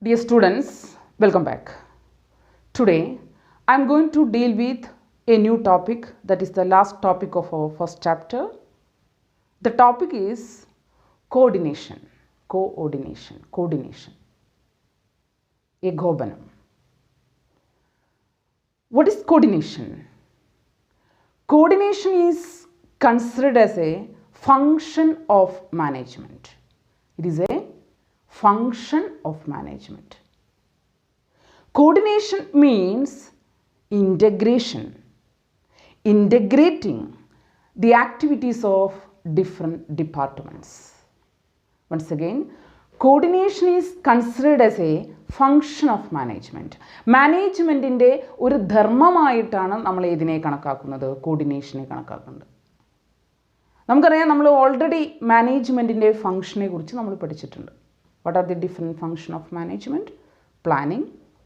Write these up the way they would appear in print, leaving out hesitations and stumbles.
Dear students, welcome back. Today I am going to deal with a new topic, that is the last topic of our first chapter. The topic is coordination. Ekhobanam. What is coordination? Coordination is considered as a function of management. It is a function of management. Coordination means integration, integrating the activities of different departments. Once again, coordination is considered as a function of management. മാനേജ്മെൻറ്റിൻ്റെ ഒരു ധർമ്മമായിട്ടാണ് നമ്മൾ ഇതിനെ കണക്കാക്കുന്നത്, കോർഡിനേഷനെ കണക്കാക്കുന്നത്. നമുക്കറിയാം, നമ്മൾ already മാനേജ്മെൻറ്റിൻ്റെ ഫംഗ്ഷനെ കുറിച്ച് നമ്മൾ പഠിച്ചിട്ടുണ്ട്. What are the different functions of management? Planning,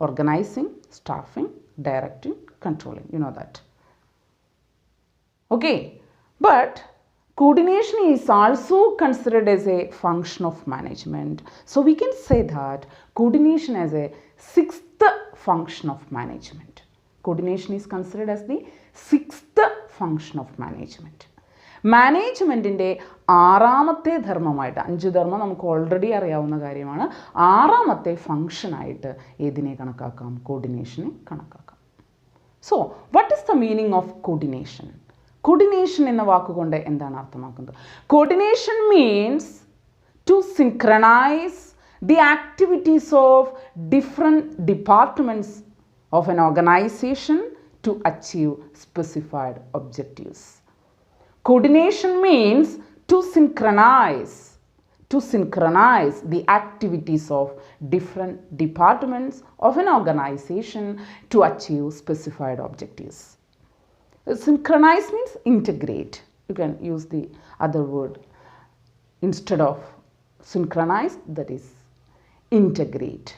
organizing, staffing, directing, controlling. You know that. Okay, but coordination is also considered as a function of management. So we can say that coordination as a sixth function of management. Coordination is considered as the sixth function of management. മാനേജ്മെൻറ്റിൻ്റെ ആറാമത്തെ ധർമ്മമായിട്ട്, 5 ധർമ്മം നമുക്ക് already അറിയാവുന്ന കാര്യമാണ്, ആറാമത്തെ ഫങ്ഷനായിട്ട് ഏതിനെ കണക്കാക്കാം? കോർഡിനേഷനെ കണക്കാക്കാം. So what is the meaning of coordination? Coordination എന്ന വാക്കുകൊണ്ട് എന്താണ് അർത്ഥമാക്കുന്നത്? Coordination means to synchronise the activities of different departments of an organisation to achieve specified objectives. Coordination means to synchronize the activities of different departments of an organization to achieve specified objectives. Synchronize means integrate. You can use the other word instead of synchronize, that is integrate.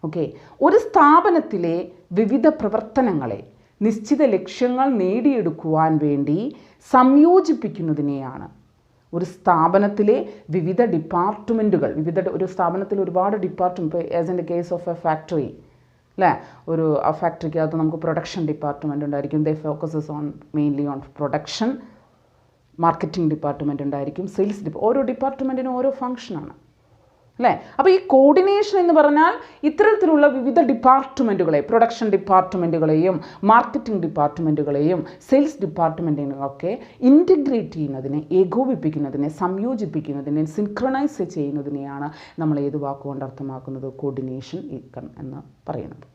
Okay, ഒരു സ്ഥാപനത്തിലെ വിവിധ പ്രവർത്തനങ്ങളെ നിശ്ചിത ലക്ഷ്യങ്ങൾ നേടിയെടുക്കുവാൻ വേണ്ടി സംയോജിപ്പിക്കുന്നതിനെയാണ് ഒരു സ്ഥാപനത്തിലെ വിവിധ ഡിപ്പാർട്ട്മെൻറ്റുകൾ, ഒരു സ്ഥാപനത്തിൽ ഒരുപാട് ഡിപ്പാർട്ട്മെൻറ്റ്, ഇപ്പോൾ as in the case of a factory അല്ലേ, ഒരു ഫാക്ടറിക്കകത്ത് നമുക്ക് പ്രൊഡക്ഷൻ ഡിപ്പാർട്ട്മെൻറ്റ് ഉണ്ടായിരിക്കും, they focuses on mainly on production. Marketing department ഉണ്ടായിരിക്കും, സെയിൽസ് ഓരോ ഡിപ്പാർട്ട്മെൻറ്റിനും ഓരോ ഫങ്ഷനാണ് അല്ലേ. അപ്പോൾ ഈ കോർഡിനേഷൻ എന്ന് പറഞ്ഞാൽ ഇത്തരത്തിലുള്ള വിവിധ ഡിപ്പാർട്ട്മെൻറ്റുകളെ, പ്രൊഡക്ഷൻ ഡിപ്പാർട്ട്മെൻറ്റുകളെയും മാർക്കറ്റിംഗ് ഡിപ്പാർട്ട്മെൻറ്റുകളെയും സെയിൽസ് ഡിപ്പാർട്ട്മെൻറ്റിനെയൊക്കെ ഇൻറ്റിഗ്രേറ്റ് ചെയ്യുന്നതിനെ, ഏകോപിപ്പിക്കുന്നതിനെ, സംയോജിപ്പിക്കുന്നതിനെ, സിൻക്രണൈസ് ചെയ്യുന്നതിനെയാണ് നമ്മൾ ഏത് വാക്കുകൊണ്ട് അർത്ഥമാക്കുന്നത്? കോർഡിനേഷൻ എന്ന് പറയുന്നത്.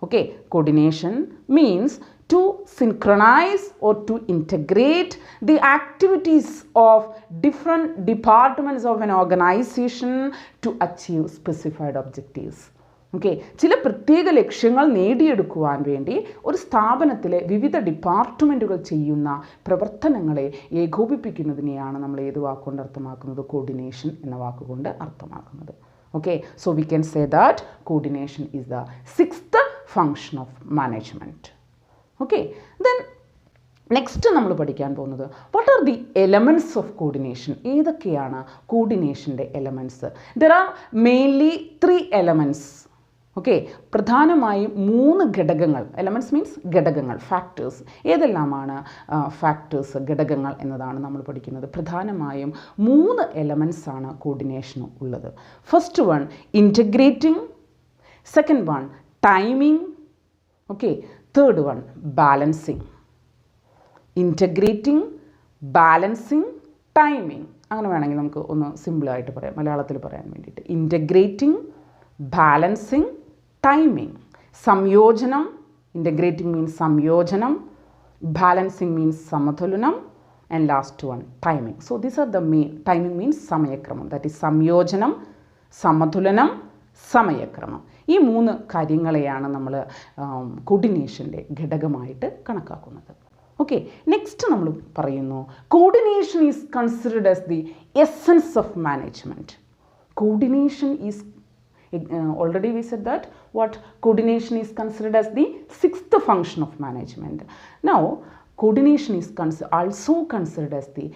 Okay, coordination means to synchronize or to integrate the activities of different departments of an organization to achieve specified objectives. Okay, ചില പ്രത്യേക ലക്ഷ്യങ്ങൾ നേടിയെടുക്കുവാൻ വേണ്ടി ഒരു സ്ഥാപനത്തിലെ വിവിധ ഡിപ്പാർട്ട്മെൻറ്റുകൾ ചെയ്യുന്ന പ്രവർത്തനങ്ങളെ ഏകോപിപ്പിക്കുന്നതിനെയാണ് നമ്മൾ ഏത് വാക്കുകൊണ്ട് അർത്ഥമാക്കുന്നത്? കോർഡിനേഷൻ എന്ന വാക്കുകൊണ്ട് അർത്ഥമാക്കുന്നത്. Okay, so we can say that coordination is the sixth function of management. Okay, then next നമ്മൾ പഠിക്കാൻ പോകുന്നത് what are the elements of coordination? ഏതൊക്കെയാണ് കോർഡിനേഷൻ്റെ elements? There are mainly 3 elements. Okay, പ്രധാനമായും 3 ഘടകങ്ങൾ. എലമെൻറ്റ്സ് മീൻസ് ഘടകങ്ങൾ, ഫാക്ടേഴ്സ്. ഏതെല്ലാമാണ് factors, ഘടകങ്ങൾ എന്നതാണ് നമ്മൾ പഠിക്കുന്നത്. പ്രധാനമായും 3 എലമെൻറ്റ്സ് ആണ് കോർഡിനേഷന് ഉള്ളത്. First one integrating, second one timing, okay, third one balancing. Integrating, balancing, timing, അങ്ങനെ വേണമെങ്കിൽ നമുക്ക് ഒന്ന് സിമ്പിളായിട്ട് പറയാം, മലയാളത്തിൽ പറയാൻ വേണ്ടിയിട്ട്. Integrating, balancing, timing. സംയോജനം, ഇൻറ്റഗ്രേറ്റിംഗ് മീൻസ് സംയോജനം, ബാലൻസിങ് മീൻസ് സമതുലനം, and last one timing. So these are the main. Timing means സമയക്രമം, ദാറ്റ് ഈസ് സംയോജനം, സമതുലനം, സമയക്രമം. ഈ 3 കാര്യങ്ങളെയാണ് നമ്മൾ കോർഡിനേഷൻ്റെ ഘടകമായിട്ട് കണക്കാക്കുന്നത്. ഓക്കെ, നെക്സ്റ്റ് നമ്മൾ പറയുന്നു coordination is considered as the essence of management. Coordination is already we said that what coordination is considered as the 6th function of management. Now coordination is also considered as the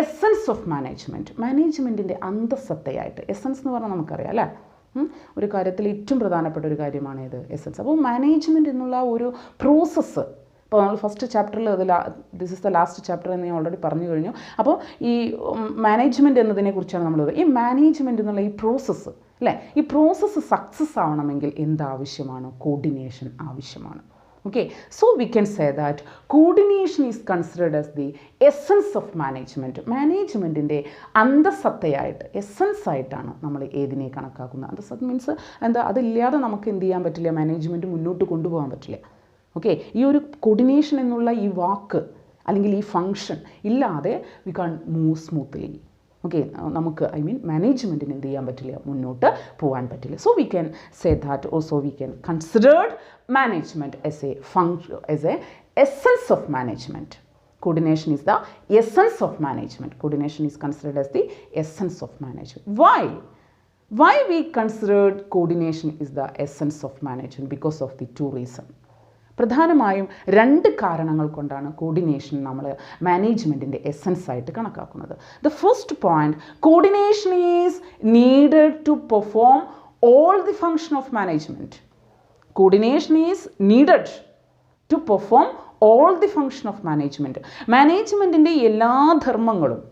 essence of management. മാനേജ്മെൻറ്റിൻ്റെ അന്തസത്തയായിട്ട്, essence എന്ന് പറഞ്ഞാൽ നമുക്കറിയാം അല്ലേ, ഒരു കാര്യത്തിൽ ഏറ്റവും പ്രധാനപ്പെട്ട ഒരു കാര്യമാണ് ഇത് എസൻസ്. അപ്പോൾ മാനേജ്മെൻറ്റ് എന്നുള്ള ഒരു പ്രോസസ്സ്, ഇപ്പോൾ നമ്മൾ ഫസ്റ്റ് ചാപ്റ്ററിൽ this is the last chapter എന്ന് ഞാൻ ഓൾറെഡി പറഞ്ഞു കഴിഞ്ഞു. അപ്പോൾ ഈ മാനേജ്മെൻറ്റ് എന്നതിനെ കുറിച്ചാണ് നമ്മൾ ഈ മാനേജ്മെൻറ്റ് എന്നുള്ള ഈ പ്രോസസ്സ് അല്ലേ, ഈ പ്രോസസ്സ് സക്സസ് ആവണമെങ്കിൽ എന്താവശ്യമാണ്? കോർഡിനേഷൻ ആവശ്യമാണ്. Okay, so we can say that coordination is considered as the essence of management. മാനേജ്മെൻറ്റിൻ്റെ അന്തസത്തയായിട്ട്, എസൻസ് ആയിട്ടാണ് നമ്മൾ ഏതിനെ കണക്കാക്കുന്നത്. അന്തസത്ത മീൻസ് എന്താ, അതില്ലാതെ നമുക്ക് എന്ത് ചെയ്യാൻ പറ്റില്ല, മാനേജ്മെൻറ്റ് മുന്നോട്ട് കൊണ്ടുപോകാൻ പറ്റില്ല. ഓക്കെ, ഈ ഒരു കോർഡിനേഷൻ എന്നുള്ള ഈ വാക്ക് അല്ലെങ്കിൽ ഈ ഫങ്ഷൻ ഇല്ലാതെ വി കാൺ മൂവ് സ്മൂത്ത്ലി. ഓക്കെ, നമുക്ക് മാനേജ്മെൻറ്റിന് എന്ത് ചെയ്യാൻ പറ്റില്ല, മുന്നോട്ട് പോകാൻ പറ്റില്ല. So we can say that also we can considered management as A function, as A essence of management. Coordination is the essence of management. Coordination is considered as the essence of management. Why we considered coordination is the essence of management? Because of the two reasons. പ്രധാനമായും 2 കാരണങ്ങൾ കൊണ്ടാണ് coordination നമ്മൾ മാനേജ്മെൻറ്റിൻ്റെ essence ആയിട്ട് കണക്കാക്കുന്നത്. The first point, coordination is needed to perform all the function of management. Coordination is needed to perform all the function of management. മാനേജ്മെൻറ്റിൻ്റെ എല്ലാ ധർമ്മങ്ങളും,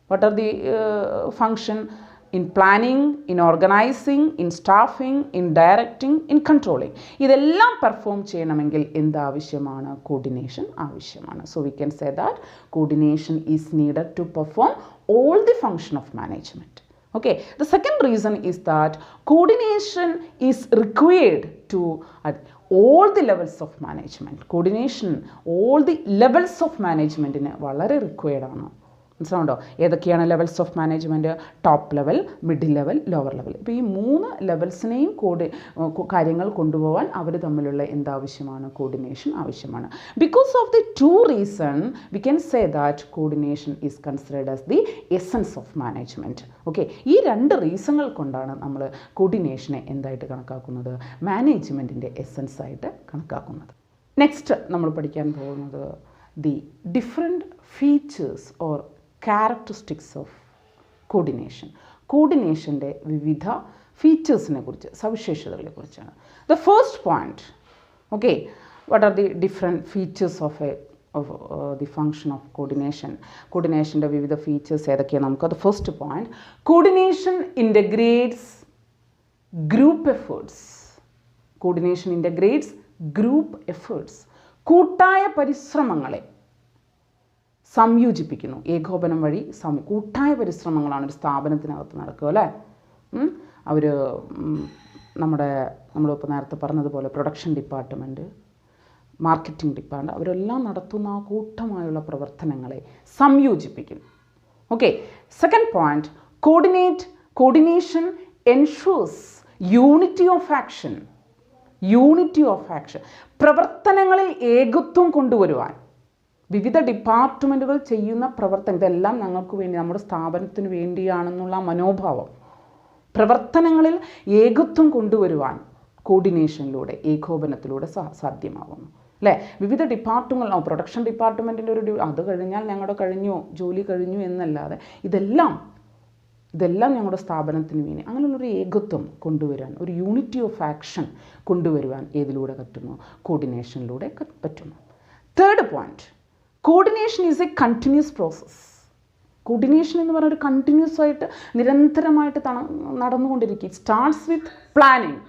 what are the function? in planning, in organizing, in staffing, in directing, in controlling. ഇതെല്ലാം perform ചെയ്യണമെങ്കിൽ എന്താവശ്യമാണ്? Coordination ആവശ്യമാണ്. So we can say that coordination is needed to perform all the function of management. Okay, the second reason is that coordination is required to at all the levels of management. Coordination all the levels of management വളരെ required ആണ്. മനസ്സിലാവുണ്ടോ? ഏതൊക്കെയാണ് levels of management? Top level, middle level, lower level. ഇപ്പോൾ ഈ 3 ലെവൽസിനെയും കാര്യങ്ങൾ കൊണ്ടുപോകാൻ അവർ തമ്മിലുള്ള എന്താവശ്യമാണ്? Coordination ആവശ്യമാണ്. Because of the 2 reason V can say that coordination is considered as the essence of management. Okay, ഈ 2 റീസണുകൾ കൊണ്ടാണ് നമ്മൾ കോർഡിനേഷനെ എന്തായിട്ട് കണക്കാക്കുന്നത്? മാനേജ്മെൻറ്റിൻ്റെ എസൻസ് ആയിട്ട് കണക്കാക്കുന്നത്. നെക്സ്റ്റ് നമ്മൾ പഠിക്കാൻ പോകുന്നത് the different features or characteristics of coordination. കോർഡിനേഷൻ്റെ വിവിധ ഫീച്ചേഴ്സിനെ കുറിച്ച്, സവിശേഷതകളെ കുറിച്ചാണ്. The first point, okay, what are the different features of the function of coordination? കോർഡിനേഷൻ്റെ വിവിധ ഫീച്ചേഴ്സ് ഏതൊക്കെയാണ് നമുക്ക്? The first point, coordination integrates group efforts. Coordination integrates group efforts. കൂട്ടായ പരിശ്രമങ്ങളെ സംയോജിപ്പിക്കുന്നു. ഏകോപനം വഴി കൂട്ടായ പരിശ്രമങ്ങളാണ് ഒരു സ്ഥാപനത്തിനകത്ത് നടക്കുക അല്ലേ. അവർ നമ്മളിപ്പോൾ നേരത്തെ പറഞ്ഞതുപോലെ പ്രൊഡക്ഷൻ ഡിപ്പാർട്ട്മെൻറ്റ്, മാർക്കറ്റിംഗ് ഡിപ്പാർട്ട്മെൻറ്റ്, അവരെല്ലാം നടത്തുന്ന ആ കൂട്ടമായുള്ള പ്രവർത്തനങ്ങളെ സംയോജിപ്പിക്കുന്നു. Okay, second point, coordination ensures unity of action. Unity of action, പ്രവർത്തനങ്ങളിൽ ഏകത്വം കൊണ്ടുവരുവാൻ. വിവിധ ഡിപ്പാർട്ട്മെൻറ്റുകൾ ചെയ്യുന്ന പ്രവർത്തനം ഇതെല്ലാം ഞങ്ങൾക്ക് വേണ്ടി, നമ്മുടെ സ്ഥാപനത്തിന് വേണ്ടിയാണെന്നുള്ള മനോഭാവം, പ്രവർത്തനങ്ങളിൽ ഏകത്വം കൊണ്ടുവരുവാൻ കോർഡിനേഷനിലൂടെ, ഏകോപനത്തിലൂടെ സാധ്യമാകുന്നു അല്ലേ. വിവിധ ഡിപ്പാർട്ട്മെൻറ്റ്, പ്രൊഡക്ഷൻ ഡിപ്പാർട്ട്മെൻറ്റിൻ്റെ അത് കഴിഞ്ഞാൽ ഞങ്ങളുടെ ജോലി കഴിഞ്ഞു എന്നല്ലാതെ ഇതെല്ലാം ഞങ്ങളുടെ സ്ഥാപനത്തിന് വേണ്ടി അങ്ങനെയുള്ളൊരു ഏകത്വം കൊണ്ടുവരാൻ, ഒരു യൂണിറ്റി ഓഫ് ആക്ഷൻ കൊണ്ടുവരുവാൻ ഏതിലൂടെ പറ്റുന്നു? കോർഡിനേഷനിലൂടെ പറ്റുന്നു. Third point, coordination is a continuous process. Coordination എന്ന് പറഞ്ഞാൽ ഒരു കണ്ടിന്യൂസ് ആയിട്ട് നിരന്തരമായിട്ട് നടന്നുകൊണ്ടിരിക്കും. It starts with planning.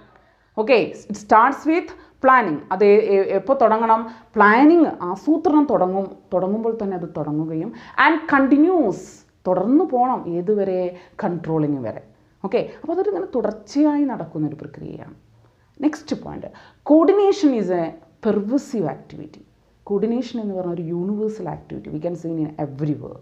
Okay, it starts with planning. അത് എപ്പോൾ തുടങ്ങണം? പ്ലാനിങ്, ആസൂത്രണം തുടങ്ങുമ്പോൾ തന്നെ അത് തുടങ്ങുകയും ആൻഡ് കണ്ടിന്യൂസ്, തുടർന്ന് പോകണം ഏതുവരെ? കൺട്രോളിങ് വരെ. ഓക്കെ, അപ്പോൾ അതൊരിങ്ങനെ തുടർച്ചയായി നടക്കുന്നൊരു പ്രക്രിയയാണ്. Next point, coordination is a pervasive activity. Coordination എന്ന് പറഞ്ഞ ഒരു universal activity. We can see in everywhere.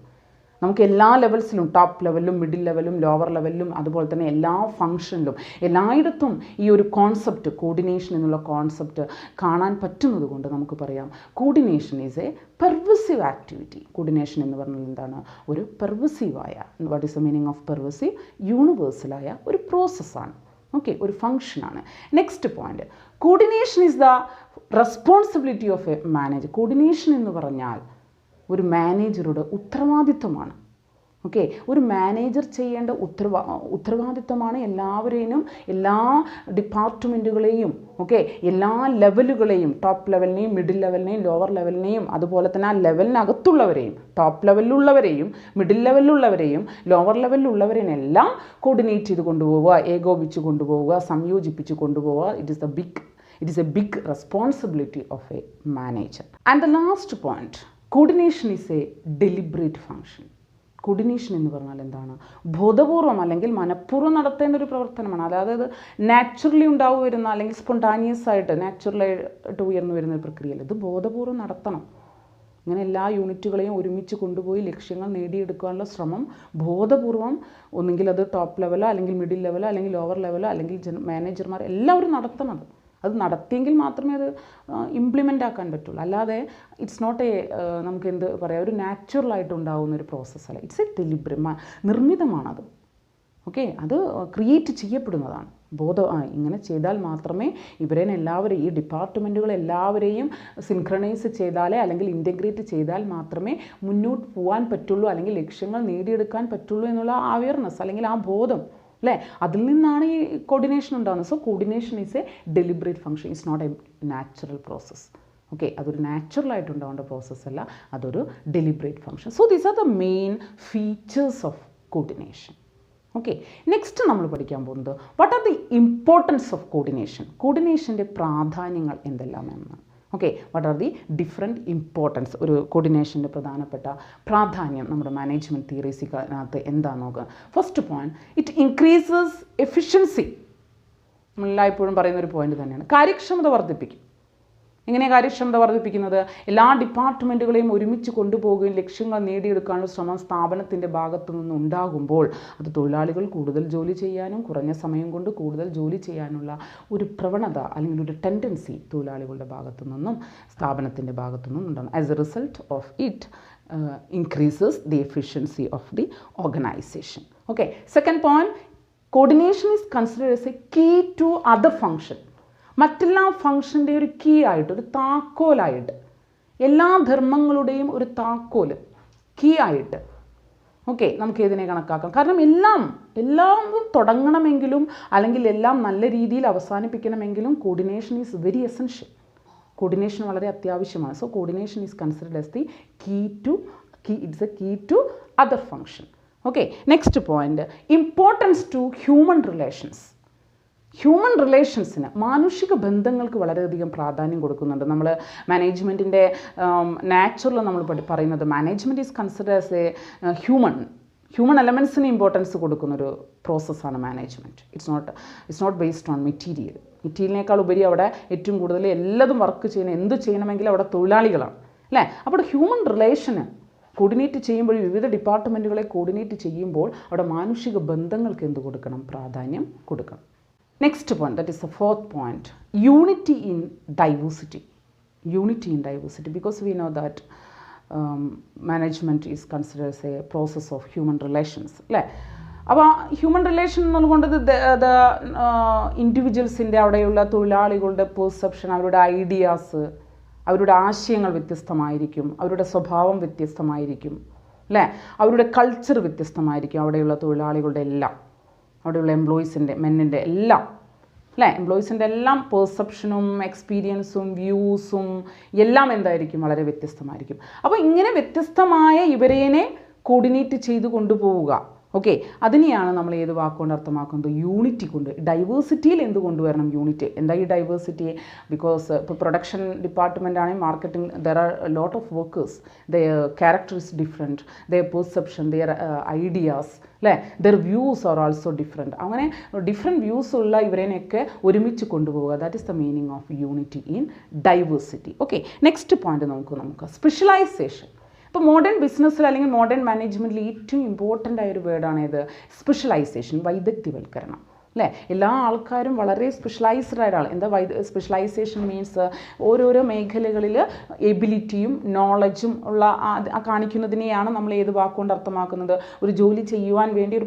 നമുക്ക് എല്ലാ ലെവൽസിലും, ടോപ്പ് ലെവലിലും മിഡിൽ ലെവലും ലോവർ ലെവലിലും അതുപോലെ തന്നെ എല്ലാ ഫങ്ഷനിലും എല്ലായിടത്തും ഈ ഒരു കോൺസെപ്റ്റ്, കോർഡിനേഷൻ എന്നുള്ള കോൺസെപ്റ്റ് കാണാൻ പറ്റുന്നത് കൊണ്ട് നമുക്ക് പറയാം coordination is a pervasive activity. Coordination എന്ന് പറഞ്ഞാൽ എന്താണ്? ഒരു പെർവസീവായ, what is the meaning of pervasive? യൂണിവേഴ്സലായ ഒരു പ്രോസസ്സാണ്. ഓക്കെ, ഒരു ഫങ്ഷനാണ്. Next point, coordination is the responsibility of a manager. Coordination എന്ന് പറഞ്ഞാൽ ഒരു മാനേജറുടെ ഉത്തരവാദിത്വമാണ്. ഓക്കെ, ഒരു മാനേജർ ചെയ്യേണ്ട ഉത്തരവാദിത്തമാണ് എല്ലാവരെയും, എല്ലാ ഡിപ്പാർട്ട്മെൻറ്റുകളെയും, ഓക്കെ, എല്ലാ ലെവലുകളെയും, ടോപ്പ് ലെവലിനെയും മിഡിൽ ലെവലിനെയും ലോവർ ലെവലിനെയും, അതുപോലെ തന്നെ ആ ലെവലിനകത്തുള്ളവരെയും, ടോപ്പ് ലെവലിലുള്ളവരെയും മിഡിൽ ലെവലിലുള്ളവരെയും ലോവർ ലെവലിലുള്ളവരെയും എല്ലാം കോർഡിനേറ്റ് ചെയ്ത് കൊണ്ടുപോവുക, ഏകോപിച്ച് കൊണ്ടുപോവുക, സംയോജിപ്പിച്ച് കൊണ്ടുപോവുക. It is a big responsibility of a manager. And the last point, coordination is a deliberate function. Coordination എന്ന് പറഞ്ഞാൽ എന്താണ്? ബോധപൂർവം അല്ലെങ്കിൽ മനഃപൂർവ്വം നടത്തേണ്ട ഒരു പ്രവർത്തനമാണ്. അതായത് നാച്ചുറലി വരുന്ന അല്ലെങ്കിൽ സ്പോണ്ടാനിയസ് ആയിട്ട് നാച്ചുറലായിട്ട് ഉയർന്നു വരുന്ന ഒരു പ്രക്രിയയല്ല. ഇത് ബോധപൂർവ്വം നടത്തണം. ഇങ്ങനെ എല്ലാ യൂണിറ്റുകളെയും ഒരുമിച്ച് കൊണ്ടുപോയി ലക്ഷ്യങ്ങൾ നേടിയെടുക്കാനുള്ള ശ്രമം ബോധപൂർവം, ഒന്നുകിൽ അത് ടോപ്പ് ലെവലോ അല്ലെങ്കിൽ മിഡിൽ ലെവലോ അല്ലെങ്കിൽ ലോവർ ലെവലോ അല്ലെങ്കിൽ മാനേജർമാർ എല്ലാവരും നടത്തണത്. അത് നടത്തിയെങ്കിൽ മാത്രമേ അത് ഇംപ്ലിമെൻ്റ് ആക്കാൻ പറ്റുള്ളൂ. അല്ലാതെ ഇറ്റ്സ് നോട്ട് നമുക്ക് എന്ത് പറയാം, ഒരു നാച്ചുറലായിട്ട് ഉണ്ടാകുന്ന ഒരു പ്രോസസ്സല്ല. ഇറ്റ്സ് എ ഡെലിബറേറ്റ്, നിർമ്മിതമാണത്. ഓക്കെ, അത് ക്രിയേറ്റ് ചെയ്യപ്പെടുന്നതാണ്. ഇങ്ങനെ ചെയ്താൽ മാത്രമേ എല്ലാവരെയും, ഈ ഡിപ്പാർട്ട്മെൻറ്റുകൾ എല്ലാവരെയും സിൻക്രണൈസ് ചെയ്താലേ അല്ലെങ്കിൽ ഇൻറ്റഗ്രേറ്റ് ചെയ്താൽ മാത്രമേ മുന്നോട്ട് പോകാൻ പറ്റുള്ളൂ, അല്ലെങ്കിൽ ലക്ഷ്യങ്ങൾ നേടിയെടുക്കാൻ പറ്റുള്ളൂ എന്നുള്ള അവയർനെസ് അല്ലെങ്കിൽ ആ ബോധം, അല്ലേ, അതിൽ നിന്നാണ് ഈ കോർഡിനേഷൻ ഉണ്ടാകുന്നത്. So coordination is a deliberate function, it's not a natural process. Okay, അതൊരു നാച്ചുറലായിട്ട് ഉണ്ടാവേണ്ട പ്രോസസ്സ് അല്ല, അതൊരു deliberate function. So these are the main features of coordination. Okay, next നമ്മൾ പഠിക്കാൻ പോകുന്നത് what are the importance of coordination. കോർഡിനേഷൻ്റെ പ്രാധാന്യങ്ങൾ എന്തെല്ലാമെന്ന്. Okay, what are the different importance, ഒരു കോർഡിനേഷൻ്റെ പ്രധാനപ്പെട്ട പ്രാധാന്യം നമ്മുടെ മാനേജ്മെൻറ്റ് തിയറീസിനകത്ത് എന്താണെന്ന് നോക്കുക. First point, it increases efficiency. നമ്മളെല്ലായ്പ്പോഴും പറയുന്നൊരു പോയിന്റ് തന്നെയാണ്. കാര്യക്ഷമത വർദ്ധിപ്പിക്കും. എങ്ങനെയാണ് കാര്യക്ഷമത വർദ്ധിപ്പിക്കുന്നത്? എല്ലാ ഡിപ്പാർട്ട്മെൻറ്റുകളെയും ഒരുമിച്ച് കൊണ്ടുപോകുകയും ലക്ഷ്യങ്ങൾ നേടിയെടുക്കാനുള്ള ശ്രമം സ്ഥാപനത്തിൻ്റെ ഭാഗത്തു നിന്ന് ഉണ്ടാകുമ്പോൾ അത് തൊഴിലാളികൾ കൂടുതൽ ജോലി ചെയ്യാനും കുറഞ്ഞ സമയം കൊണ്ട് കൂടുതൽ ജോലി ചെയ്യാനുള്ള ഒരു പ്രവണത അല്ലെങ്കിൽ ഒരു ടെൻഡൻസി തൊഴിലാളികളുടെ ഭാഗത്തു നിന്നും സ്ഥാപനത്തിൻ്റെ ഭാഗത്തു നിന്നും ഉണ്ടാകും. As a result of it increases the efficiency of the organisation. Okay, second point, coordination is considered as a key to other function. മറ്റെല്ലാ ഫങ്ഷൻ്റെ ഒരു കീ ആയിട്ട്, ഒരു താക്കോലായിട്ട്, എല്ലാ ധർമ്മങ്ങളുടെയും ഒരു താക്കോൽ, കീ ആയിട്ട്, ഓക്കെ, നമുക്ക് ഇതിനെ കണക്കാക്കാം. കാരണം എല്ലാം തുടങ്ങണമെങ്കിലും അല്ലെങ്കിൽ എല്ലാം നല്ല രീതിയിൽ അവസാനിപ്പിക്കണമെങ്കിലും coordination is very essential. Coordination വളരെ അത്യാവശ്യമാണ്. So coordination is considered as the it's a key to other function. Okay, next point, importance to human relations. Human റിലേഷൻസിന്, മാനുഷിക ബന്ധങ്ങൾക്ക് വളരെയധികം പ്രാധാന്യം കൊടുക്കുന്നുണ്ട്. നമ്മൾ മാനേജ്മെൻറ്റിൻ്റെ നാച്ചുറൽ നമ്മൾ പറയുന്നത് management is consider as a human എലമെൻസിന് ഇമ്പോർട്ടൻസ് കൊടുക്കുന്നൊരു പ്രോസസ്സാണ് management. It's not based on മെറ്റീരിയലിനേക്കാൾ ഉപരി അവിടെ ഏറ്റവും കൂടുതൽ എല്ലാതും വർക്ക് ചെയ്യുന്ന, എന്ത് ചെയ്യണമെങ്കിലും അവിടെ തൊഴിലാളികളാണ്, അല്ലേ. അപ്പോൾ ഹ്യൂമൻ റിലേഷന് കോർഡിനേറ്റ് ചെയ്യുമ്പോൾ, വിവിധ ഡിപ്പാർട്ട്മെൻറ്റുകളെ കോർഡിനേറ്റ് ചെയ്യുമ്പോൾ അവിടെ മാനുഷിക ബന്ധങ്ങൾക്ക് എന്ത് കൊടുക്കണം? പ്രാധാന്യം കൊടുക്കണം. Next point, that is the fourth point, unity in diversity. Unity in diversity, because we know that management is considered as a process of human relations. അപ്പോൾ ഹ്യൂമൻ റിലേഷൻ എന്നുള്ളത് ഇൻഡിവിജ്വൽസിൻ്റെ, അവിടെയുള്ള തൊഴിലാളികളുടെ പെർസെപ്ഷൻ, അവരുടെ ഐഡിയാസ്, അവരുടെ ആശയങ്ങൾ വ്യത്യസ്തമായിരിക്കും, അവരുടെ സ്വഭാവം വ്യത്യസ്തമായിരിക്കും, അല്ലേ, അവരുടെ കൾച്ചർ വ്യത്യസ്തമായിരിക്കും. അവിടെയുള്ള തൊഴിലാളികളുടെ എല്ലാം, അവിടെയുള്ള മെന്നിൻ്റെ എല്ലാം, അല്ലേ, എംപ്ലോയീസിൻ്റെ എല്ലാം പെർസെപ്ഷനും എക്സ്പീരിയൻസും വ്യൂസും എല്ലാം എന്തായിരിക്കും? വളരെ വ്യത്യസ്തമായിരിക്കും. അപ്പോൾ ഇങ്ങനെ വ്യത്യസ്തമായ ഇവരേനെ കോർഡിനേറ്റ് ചെയ്ത് കൊണ്ടുപോവുക. ഓക്കെ, അതിനെയാണ് നമ്മൾ ഏത് വാക്കുകൊണ്ട് അർത്ഥമാക്കുന്നത്? യൂണിറ്റി കൊണ്ട്. ഡൈവേഴ്സിറ്റിയിൽ എന്ത് കൊണ്ടുവരണം? യൂണിറ്റി. എന്താ ഈ ഡൈവേഴ്സിറ്റി? ബിക്കോസ് ഇപ്പോൾ പ്രൊഡക്ഷൻ ഡിപ്പാർട്ട്മെൻ്റ് ആണെങ്കിൽ marketing, there are lot of workers, their character is different, their perception, their ideas, അല്ലേ, their views are also different. അങ്ങനെ ഡിഫറെൻറ്റ് വ്യൂസ് ഉള്ള ഇവരെയൊക്കെ ഒരുമിച്ച് കൊണ്ടുപോവുക. That is the meaning of unity in diversity. Okay, next point നമുക്ക് specialization. ഇപ്പോൾ modern ബിസിനസ്സിൽ അല്ലെങ്കിൽ മോഡേൺ മാനേജ്മെൻറ്റിൽ ഏറ്റവും ഇമ്പോർട്ടൻ്റ് ആയൊരു വേർഡാണ് ഇത്, സ്പെഷ്യലൈസേഷൻ, വൈദഗ്ധ്യവൽക്കരണം, അല്ലേ. എല്ലാ ആൾക്കാരും വളരെ സ്പെഷ്യലൈസ്ഡ് ആയ ആൾ. എന്താ സ്പെഷ്യലൈസേഷൻ മീൻസ്? ഓരോരോ മേഖലകളിൽ എബിലിറ്റിയും നോളജും ഉള്ള കാണിക്കുന്നതിനെയാണ് നമ്മൾ ഏത് വാക്കുകൊണ്ട് അർത്ഥമാക്കുന്നത്? ഒരു ജോലി ചെയ്യുവാൻ വേണ്ടി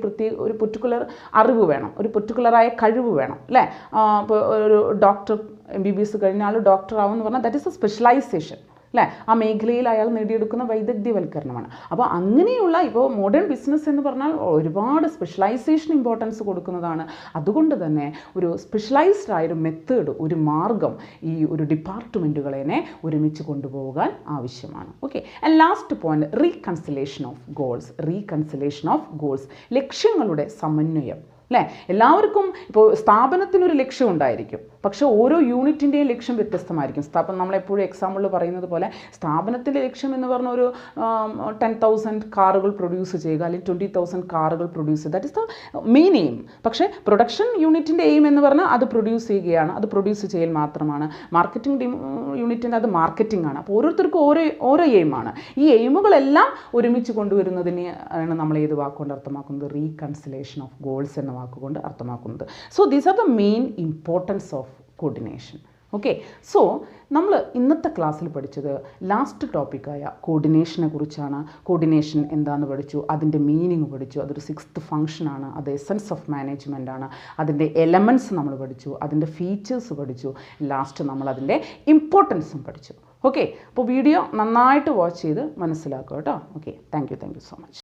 ഒരു പെർട്ടിക്കുലർ അറിവ് വേണം, ഒരു പെർട്ടിക്കുലറായ കഴിവ് വേണം, അല്ലേ. ഇപ്പോൾ ഒരു ഡോക്ടർ MBBS കഴിഞ്ഞ ആൾ ഡോക്ടർ ആവുമെന്ന് പറഞ്ഞാൽ ദാറ്റ് ഈസ് എ സ്പെഷ്യലൈസേഷൻ. അല്ലേ? ആ മേഖലയിൽ അയാൾ നേടിയെടുക്കുന്ന വൈദഗ്ധ്യവൽക്കരണമാണ്. അപ്പോൾ അങ്ങനെയുള്ള ഇപ്പോൾ മോഡേൺ ബിസിനസ് എന്ന് പറഞ്ഞാൽ ഒരുപാട് സ്പെഷ്യലൈസേഷൻ ഇമ്പോർട്ടൻസ് കൊടുക്കുന്നതാണ്. അതുകൊണ്ട് തന്നെ ഒരു സ്പെഷ്യലൈസ്ഡ് ആയൊരു മെത്തേഡ്, ഒരു മാർഗം ഈ ഒരു ഡിപ്പാർട്ട്മെൻറ്റുകളെ ഒരുമിച്ച് കൊണ്ടുപോകാൻ ആവശ്യമാണ്. Okay. And last point, reconciliation of goals, ലക്ഷ്യങ്ങളുടെ സമന്വയം, അല്ലേ? എല്ലാവർക്കും ഇപ്പോൾ സ്ഥാപനത്തിനൊരു ലക്ഷ്യം ഉണ്ടായിരിക്കും, പക്ഷേ ഓരോ യൂണിറ്റിൻ്റെയും ലക്ഷ്യം വ്യത്യസ്തമായിരിക്കും. നമ്മളെപ്പോഴും എക്സാമ്പിൾ പറയുന്നത് പോലെ സ്ഥാപനത്തിൻ്റെ ലക്ഷ്യം എന്ന് പറഞ്ഞ ഒരു 10,000 കാറുകൾ പ്രൊഡ്യൂസ് ചെയ്യുക, അല്ലെങ്കിൽ 20,000 കാറുകൾ പ്രൊഡ്യൂസ് ചെയ്യുക, that is the main aim. പക്ഷേ പ്രൊഡക്ഷൻ യൂണിറ്റിൻ്റെ എയിം എന്ന് പറഞ്ഞാൽ അത് പ്രൊഡ്യൂസ് ചെയ്യുകയാണ്, അത് പ്രൊഡ്യൂസ് ചെയ്യൽ മാത്രമാണ്. മാർക്കറ്റിംഗ് യൂണിറ്റിൻ്റെ അത് മാർക്കറ്റിംഗ് ആണ്. അപ്പോൾ ഓരോരുത്തർക്കും ഓരോ എയിമാണ്. ഈ എയിമുകളെല്ലാം ഒരുമിച്ച് കൊണ്ടുവരുന്നതിന് ആണ് നമ്മൾ ഏത് വാക്കുകൊണ്ട് അർത്ഥമാക്കുന്നത്? റീകൺസിലേഷൻ ഓഫ് ഗോൾസ് എന്ന വാക്കുകൊണ്ട് അർത്ഥമാക്കുന്നത്. So these are the main importance of coordination. Okay. So നമ്മൾ ഇന്നത്തെ ക്ലാസ്സിൽ പഠിച്ചത് ലാസ്റ്റ് ടോപ്പിക്കായ കോർഡിനേഷനെ കുറിച്ചാണ്. കോർഡിനേഷൻ എന്താണെന്ന് പഠിച്ചു, അതിൻ്റെ മീനിങ് പഠിച്ചു, അതൊരു 6th ഫംഗ്ഷനാണ്, അത് എസൻസ് ഓഫ് മാനേജ്മെൻ്റ് ആണ്, അതിൻ്റെ എലമെൻറ്റ്സ് നമ്മൾ പഠിച്ചു, അതിൻ്റെ ഫീച്ചേഴ്സ് പഠിച്ചു, ലാസ്റ്റ് നമ്മൾ അതിൻ്റെ ഇമ്പോർട്ടൻസും പഠിച്ചു. ഓക്കെ. അപ്പോൾ വീഡിയോ നന്നായിട്ട് വാച്ച് ചെയ്ത് മനസ്സിലാക്കുക കേട്ടോ. Okay. Thank you so much.